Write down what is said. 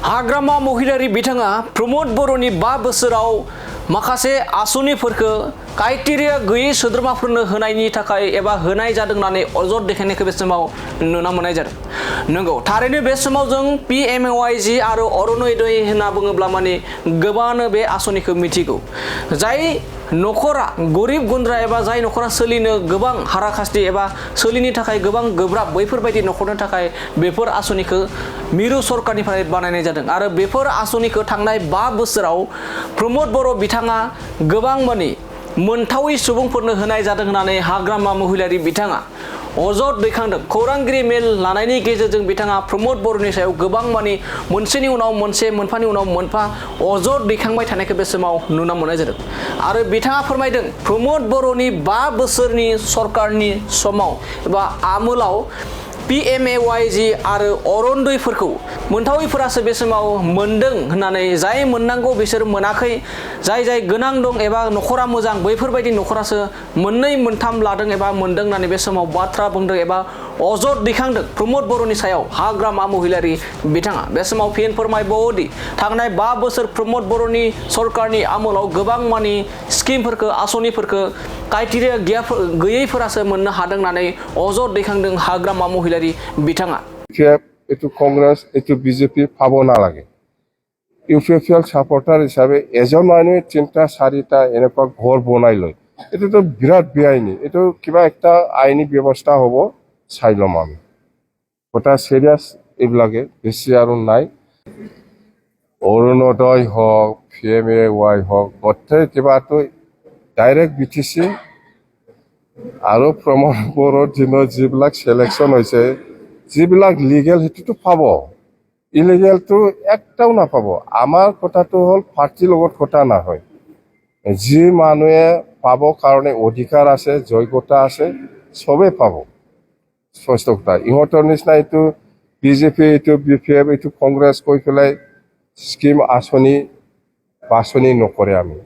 हाग्रामा महिलारि बिथाङा प्रमोद बर'नि 5 बोसोराव माखासे आसनिफोरखौ क्राइटेरिया गैयै सोद्रोमाफोरनो होनायनि थाखाय एबा होनाय जादों होननानै अजद देखायनायखौ बे समाव नुनो मोननाय जादों। नंगौ थारैनो बे समाव जों PMAYG आरो अरुणोदय होनना बुङोब्ला माने गोबाङानो बे आसनिखौ मिथिगौ। जाय नखरा गरिब गुन्द्रा एबा जाय नखरा सोलिनो गोबां हाराखास्ति एबा सोलिनो थाखाय गोबां गोब्राब बैफोरबायदि नखरनो थाखाय बेफोर आसनिखौ मिरु सरकारनिफ्राय बानायनाय जादों आरो बेफोर आसनिखौ थांनाय 5 बोसोराव प्रमोद बर' बिथाङा गोबां माने मोनथावै सुबुंफोरनो होनाय जादों होननानै हाग्रामा महिलारि बिथाङा अजद दैखांदों। खौरांगिरि मेल लानायनि गेजेरजों बिथाङा प्रमोद बर'नि सायाव गोबां माने मोनसेनि उनाव मोनसे मोनफानि उनाव मोनफा अजद दैखांबाय थानायखौ बे समाव नुनो मोननाय जादों आरो बिथाङा फोरमायदों प्रमोद बर'नि 5 बोसोरनि सरकारनि समाव एबा आमोलाव PMAYG आरो अरुणोदयफोरखौ मोनथावैफोरासो बे समाव मोनदों होननानै जाय मोननांगौ बिसोर मोनाखै जाय गोनां दं एबा नखरा मोजां बैफोरबायदि नखरासो मोननै मोनथाम लादों एबा मोनदों होननानै बे समाव बाथ्रा बुंदों एबा अजद दैखांदों प्रमोद बर'नि सायाव हाग्रामा महिलारि बिथाङा। बे समाव फिन फोरमायबावोदि थांनाय 5 बोसोर प्रमोद बर'नि सरकारनि आमोलाव गोबां मानि स्किमफोरखौ आसनिफोरखौ क्राइटेरिया गैयैफोरासो मोननो हादों होननानै अजद दैखांदों हाग्रामा महिलारि बिथाङा। एटु कांग्रेस एटु बीजेपी पाब नालागे इउपिपिएल सापर्टार हिसाबै एजन मानुहे 3टा 4टा এনেকুৱা ঘৰ বনাই লয় এটোতো বিৰাট বেআইনী। এটো কিবা একটা আইনী ব্যৱস্থা হ'ব চাই লম আমি ওটা সিরিয়াস এইবিলাকে বেছি আৰু নাই। অৰুণোদয় হওক PMAY হওক গোটেই কিবাটো ডাইৰেক্ট BTC আৰু প্ৰমোদ বড়োৰ দিনত যিবিলাক সিলেকশ্যন হৈছে যিবিলাক লিগেল সেইটোতো পাব, ইলিগেলটো একটাও নাপাব। আমাৰ কথাটো হ'ল পাৰ্টিৰ লগত কথা নহয়, যি মানুহে পাব কাৰণে অধিকাৰ আছে যোগ্যতা আছে চবেই পাব স্পষ্ট কথা। ইহঁতৰ নিচিনা এইটো বিজেপি এইটো BPF এইটো কংগ্ৰেছ কৈ পেলাই স্কিম আঁচনি বাছনি নকৰে আমি।